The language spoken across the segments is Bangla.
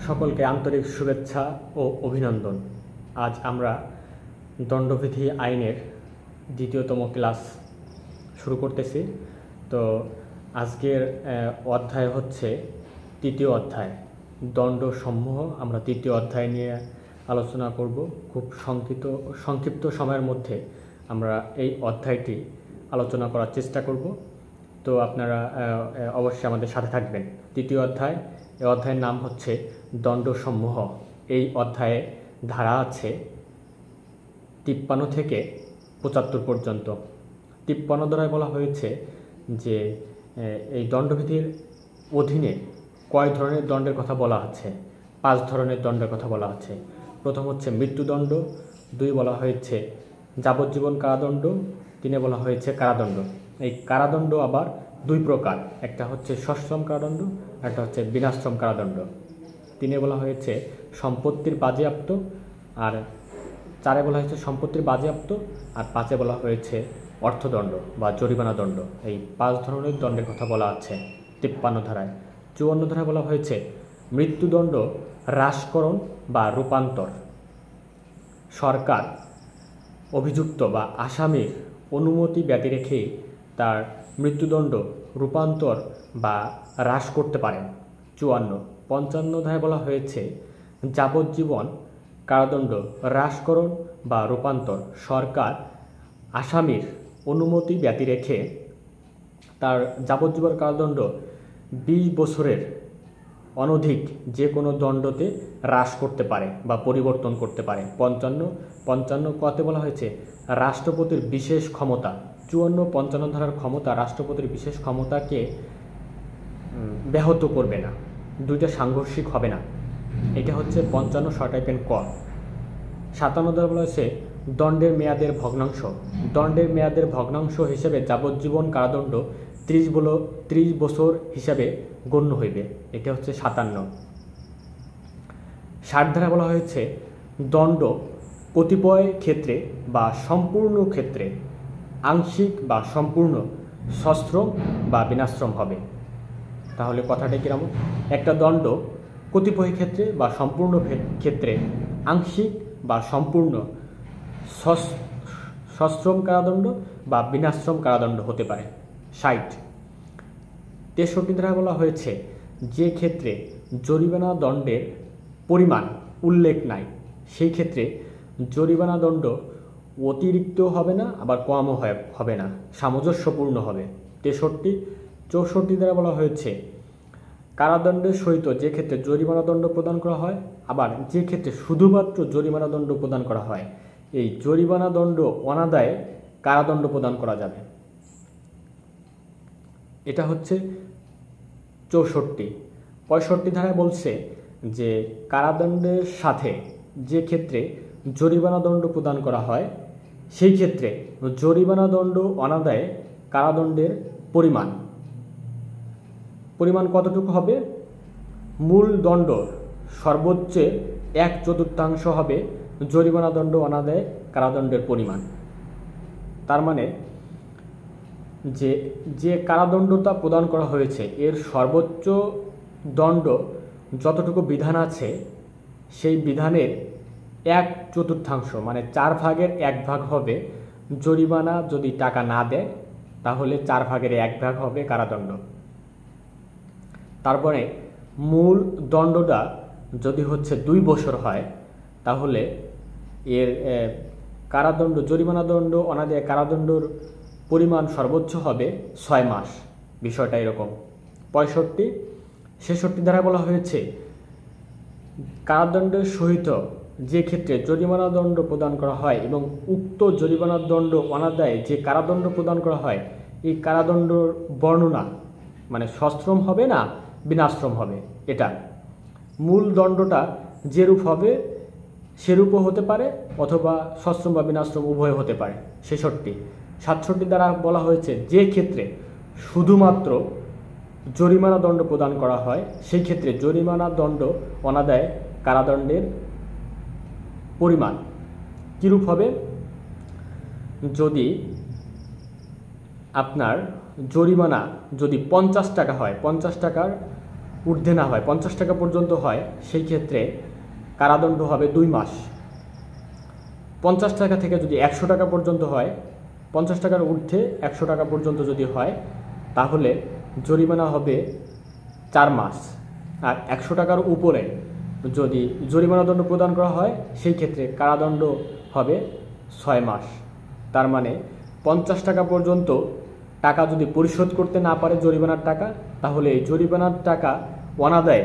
সকলকে আন্তরিক শুভেচ্ছা ও অভিনন্দন। আজ আমরা দণ্ডবিধি আইনের দ্বিতীয়তম ক্লাস শুরু করতেছি। তো আজকের অধ্যায় হচ্ছে তৃতীয় অধ্যায়, দণ্ডসমূহ। আমরা তৃতীয় অধ্যায় নিয়ে আলোচনা করব। খুব সংক্ষিপ্ত সময়ের মধ্যে আমরা এই অধ্যায়টি আলোচনা করার চেষ্টা করব। তো আপনারা অবশ্যই আমাদের সাথে থাকবেন। তৃতীয় অধ্যায়, এই অধ্যায়ের নাম হচ্ছে দণ্ডসমূহ। এই অধ্যায়ে ধারা আছে 53 থেকে 75 পর্যন্ত। 53 ধারায় বলা হয়েছে যে এই দণ্ডবিধির অধীনে কয় ধরনের দণ্ডের কথা বলা আছে। 5 ধরনের দণ্ডের কথা বলা আছে। প্রথম হচ্ছে মৃত্যুদণ্ড, 2 বলা হয়েছে যাবজ্জীবন কারাদণ্ড, 3 বলা হয়েছে কারাদণ্ড। এই কারাদণ্ড আবার 2 প্রকার, একটা হচ্ছে সশ্রম কারাদণ্ড, একটা হচ্ছে বিনাশ্রম কারাদণ্ড। 3 বলা হয়েছে সম্পত্তির বাজেয়াপ্ত, আর 4 বলা হয়েছে সম্পত্তির বাজেয়াপ্ত, আর 5 বলা হয়েছে অর্থদণ্ড বা জরিমানা দণ্ড। এই 5 ধরনের দণ্ডের কথা বলা আছে 53 ধারায়। 54 ধারায় বলা হয়েছে মৃত্যুদণ্ড হ্রাসকরণ বা রূপান্তর। সরকার অভিযুক্ত বা আসামির অনুমতি ব্যতি রেখে তার মৃত্যুদণ্ড রূপান্তর বা হ্রাস করতে পারেন। 55 ধারায় বলা হয়েছে যাবজ্জীবন কারাদণ্ড হ্রাসকরণ বা রূপান্তর। সরকার আসামির অনুমতি ব্যতি রেখে তার যাবজ্জীবন কারাদণ্ড 20 বছরের অনধিক যে কোনো দণ্ডতে হ্রাস করতে পারে বা পরিবর্তন করতে পারে। 55 কতে বলা হয়েছে রাষ্ট্রপতির বিশেষ ক্ষমতা। 54-55 ধারার ক্ষমতা, রাষ্ট্রপতির বিশেষ ক্ষমতাকে ব্যাহত করবে না, দুইটা সাংঘর্ষিক হবে না। এটা হচ্ছে 55 শ টাইপের ক। 57 ধারা বলা হয়েছে দণ্ডের মেয়াদের ভগ্নাংশ। দণ্ডের মেয়াদের ভগ্নাংশ হিসেবে যাবজ্জীবন কারাদণ্ড 30 বছর হিসাবে গণ্য হইবে। এটা হচ্ছে 57। 60 ধারা বলা হয়েছে দণ্ড কতিপয় ক্ষেত্রে বা সম্পূর্ণ ক্ষেত্রে আংশিক বা সম্পূর্ণ সশ্রম বা বিনাশ্রম হবে। তাহলে কথাটা কিরকম? একটা দণ্ড কতিপয় ক্ষেত্রে বা সম্পূর্ণ ক্ষেত্রে আংশিক বা সম্পূর্ণ সশ্রম কারাদণ্ড বা বিনাশ্রম কারাদণ্ড হতে পারে। 60। 63 ধারা বলা হয়েছে যে ক্ষেত্রে জরিমানা দণ্ডের পরিমাণ উল্লেখ নাই সেই ক্ষেত্রে জরিমানা দণ্ড অতিরিক্ত হবে না, আবার কমও হবে না, সামঞ্জস্যপূর্ণ হবে। 63। 64 দ্বারা বলা হয়েছে কারাদণ্ডের সহিত যে ক্ষেত্রে জরিমানা দণ্ড প্রদান করা হয়, আবার যে ক্ষেত্রে শুধুমাত্র জরিমানা দণ্ড প্রদান করা হয়, এই জরিমানা দণ্ড অনাদায়ে কারাদণ্ড প্রদান করা যাবে। এটা হচ্ছে 64। 65 ধারায় বলছে যে কারাদণ্ডের সাথে যে ক্ষেত্রে জরিমানা দণ্ড প্রদান করা হয় সেই ক্ষেত্রে জরিমানা দণ্ড অনাদায়ে কারাদণ্ডের পরিমাণ কতটুকু হবে? মূল দণ্ড সর্বোচ্চ 1/4 হবে জরিমানা দণ্ড অনাদায়ে কারাদণ্ডের পরিমাণ। তার মানে যে কারাদণ্ডটা প্রদান করা হয়েছে এর সর্বোচ্চ দণ্ড যতটুকু বিধান আছে সেই বিধানের 1/4 মানে 4 ভাগের 1 ভাগ হবে জরিমানা। যদি টাকা না দেয় তাহলে 4 ভাগের 1 ভাগ হবে কারাদণ্ড। তারপরে মূল দণ্ডটা যদি হচ্ছে 2 বছর হয় তাহলে এর কারাদণ্ড জরিমানা দণ্ড অনাদায়ে কারাদণ্ডর পরিমাণ সর্বোচ্চ হবে 6 মাস। বিষয়টা এরকম। 65, 66 ধারা বলা হয়েছে কারাদণ্ডের সহিত যে ক্ষেত্রে জরিমানা দণ্ড প্রদান করা হয় এবং উক্ত জরিমানা দণ্ড অনাদায়ে যে কারাদণ্ড প্রদান করা হয় এই কারাদণ্ডর বর্ণনা মানে সশ্রম হবে না বিনাশ্রম হবে। এটা মূল দণ্ডটা যেরূপ হবে সেরূপও হতে পারে, অথবা সশ্রম বা বিনাশ্রম উভয় হতে পারে। 66, 67 দ্বারা বলা হয়েছে যে ক্ষেত্রে শুধুমাত্র জরিমানা দণ্ড প্রদান করা হয় সেই ক্ষেত্রে জরিমানা দণ্ড অনাদায়ে কারাদণ্ডের পরিমাণ কীরূপ হবে? যদি আপনার জরিমানা যদি 50 টাকা হয়, 50 টাকার ঊর্ধ্বে না হয়, 50 টাকা পর্যন্ত হয়, সেই ক্ষেত্রে কারাদণ্ড হবে 2 মাস। 50 টাকা থেকে যদি 100 টাকা পর্যন্ত হয়, 50 টাকার ঊর্ধ্বে 100 টাকা পর্যন্ত যদি হয়, তাহলে জরিমানা হবে 4 মাস। আর 100 টাকার উপরে যদি জরিমানা দণ্ড প্রদান করা হয়, সেই ক্ষেত্রে কারাদণ্ড হবে 6 মাস। তার মানে 50 টাকা পর্যন্ত টাকা যদি পরিশোধ করতে না পারে জরিমানার টাকা, তাহলে এই জরিমানার টাকা অনাদায়ে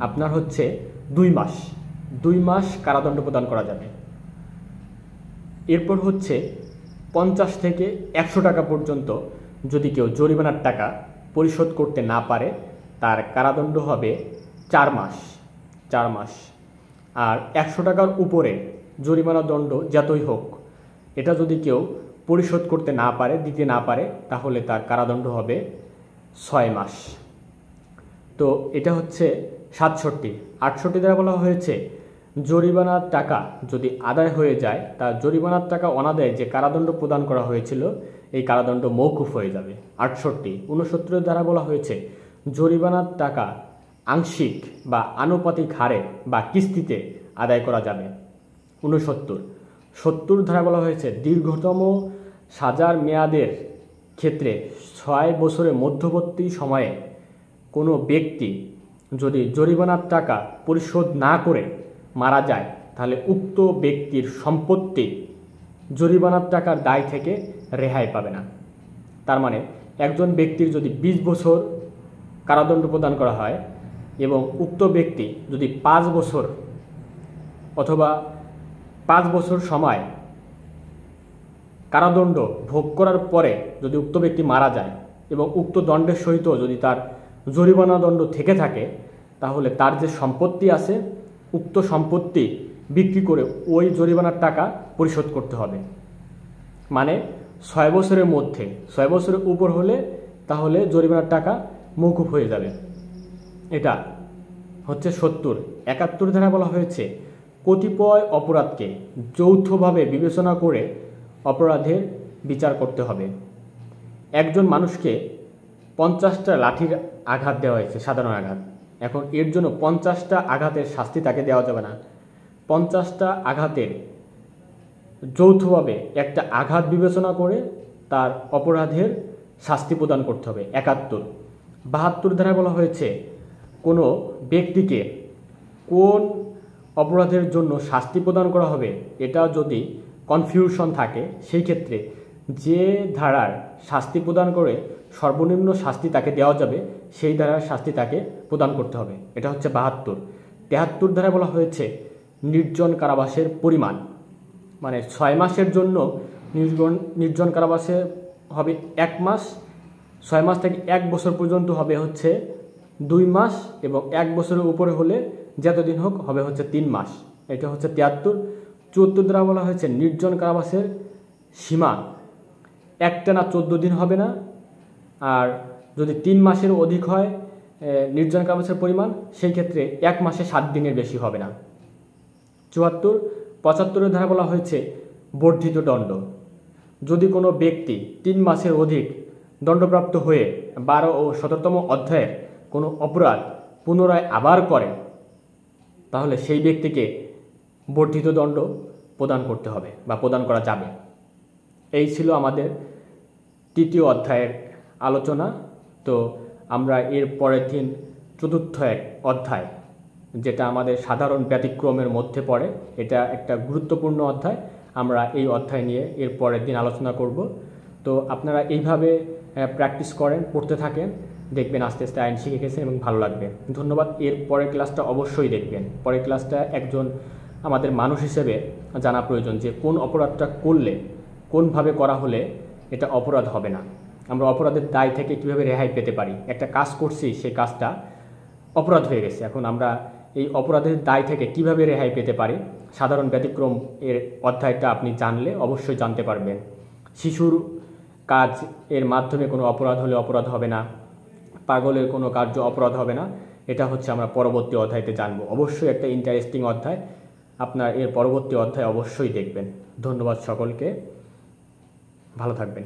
আপনার হচ্ছে 2 মাস কারাদণ্ড প্রদান করা যাবে। এরপর হচ্ছে 50 থেকে 100 টাকা পর্যন্ত যদি কেউ জরিমানার টাকা পরিশোধ করতে না পারে, তার কারাদণ্ড হবে 4 মাস। আর 100 টাকার উপরে জরিমানা দণ্ড যতই হোক, এটা যদি কেউ পরিশোধ করতে না পারে, দিতে না পারে, তাহলে তার কারাদণ্ড হবে 6 মাস। তো এটা হচ্ছে 67। 68 দ্বারা বলা হয়েছে জরিমানার টাকা যদি আদায় হয়ে যায়, তার জরিমানার টাকা অনাদায়ে যে কারাদণ্ড প্রদান করা হয়েছিল, এই কারাদণ্ড মওকুফ হয়ে যাবে। 68। 69 দ্বারা বলা হয়েছে জরিমানার টাকা আংশিক বা আনুপাতিক হারে বা কিস্তিতে আদায় করা যাবে। 69। 70 ধারা বলা হয়েছে দীর্ঘতম সাজার মেয়াদের ক্ষেত্রে 6 বছরের মধ্যবর্তী সময়ে কোনো ব্যক্তি যদি জরিমানার টাকা পরিশোধ না করে মারা যায়, তাহলে উক্ত ব্যক্তির সম্পত্তি জরিমানার টাকার দায় থেকে রেহাই পাবে না। তার মানে একজন ব্যক্তির যদি 20 বছর কারাদণ্ড প্রদান করা হয় এবং উক্ত ব্যক্তি যদি 5 বছর অথবা 5 বছর সময় কারাদণ্ড ভোগ করার পরে যদি উক্ত ব্যক্তি মারা যায় এবং উক্ত দণ্ডের সহিত যদি তার জরিমানা দণ্ড থেকে থাকে, তাহলে তার যে সম্পত্তি আছে, উক্ত সম্পত্তি বিক্রি করে ওই জরিমানার টাকা পরিশোধ করতে হবে। মানে 6 বছরের মধ্যে, 6 বছরের উপর হলে তাহলে জরিমানার টাকা মওকুফ হয়ে যাবে। এটা হচ্ছে 70। 71 ধারা বলা হয়েছে কতিপয় অপরাধকে যৌথভাবে বিবেচনা করে অপরাধের বিচার করতে হবে। একজন মানুষকে 50টা লাঠির আঘাত দেওয়া হয়েছে, সাধারণ আঘাত। এখন এর জন্য 50টা আঘাতের শাস্তি তাকে দেওয়া যাবে না। 50টা আঘাতের যৌথভাবে একটা আঘাত বিবেচনা করে তার অপরাধের শাস্তি প্রদান করতে হবে। 71। 72 ধারায় বলা হয়েছে কোনো ব্যক্তিকে কোন অপরাধের জন্য শাস্তি প্রদান করা হবে, এটা যদি কনফিউশন থাকে, সেই ক্ষেত্রে যে ধারার শাস্তি প্রদান করে সর্বনিম্ন শাস্তি তাকে দেওয়া যাবে, সেই ধারার শাস্তি তাকে প্রদান করতে হবে। এটা হচ্ছে 72। 73 ধারায় বলা হয়েছে নির্জন কারাবাসের পরিমাণ, মানে 6 মাসের জন্য নির্জন কারাবাসে হবে 1 মাস, 6 মাস থেকে 1 বছর পর্যন্ত হবে হচ্ছে 2 মাস, এবং 1 বছরের উপরে হলে যতদিন হোক হবে হচ্ছে 3 মাস। এটা হচ্ছে 73। 74 দ্বারা বলা হয়েছে নির্জন কারাবাসের সীমা একটানা 14 দিন হবে না, আর যদি 3 মাসের অধিক হয় নির্জন কারাবাসের পরিমাণ, সেই ক্ষেত্রে 1 মাসে 7 দিনের বেশি হবে না। 74। 75 ধারা বলা হয়েছে বর্ধিত দণ্ড। যদি কোনো ব্যক্তি 3 মাসের অধিক দণ্ডপ্রাপ্ত হয়ে 12 ও 17তম অধ্যায়ের কোনো অপরাধ পুনরায় আবার করে, তাহলে সেই ব্যক্তিকে বর্ধিত দণ্ড প্রদান করতে হবে বা প্রদান করা যাবে। এই ছিল আমাদের 3য় অধ্যায়ের আলোচনা। তো আমরা এর পরের দিন 4র্থ এক অধ্যায়, যেটা আমাদের সাধারণ ব্যতিক্রমের মধ্যে পড়ে, এটা একটা গুরুত্বপূর্ণ অধ্যায়, আমরা এই অধ্যায় নিয়ে এর পরের দিন আলোচনা করব। তো আপনারা এইভাবে প্র্যাকটিস করেন, পড়তে থাকেন, দেখবেন আস্তে আস্তে আইন শিখে গেছেন এবং ভালো লাগবে। ধন্যবাদ। এর পরের ক্লাসটা অবশ্যই দেখবেন। পরের ক্লাসটা একজন আমাদের মানুষ হিসেবে জানা প্রয়োজন যে কোন অপরাধটা করলে, কোনভাবে করা হলে এটা অপরাধ হবে না, আমরা অপরাধের দায় থেকে কীভাবে রেহাই পেতে পারি। একটা কাজ করছি, সেই কাজটা অপরাধ হয়ে গেছে, এখন আমরা এই অপরাধের দায় থেকে কিভাবে রেহাই পেতে পারি, সাধারণ ব্যতিক্রম এর অধ্যায়টা আপনি জানলে অবশ্যই জানতে পারবেন। শিশুর কাজ এর মাধ্যমে কোনো অপরাধ হলে অপরাধ হবে না, পাগলের কোনো কার্য অপরাধ হবে না, এটা হচ্ছে আমরা পরবর্তী অধ্যায়তে জানব। অবশ্যই একটা ইন্টারেস্টিং অধ্যায়, আপনার এর পরবর্তী অধ্যায় অবশ্যই দেখবেন। ধন্যবাদ সকলকে, ভালো থাকবেন।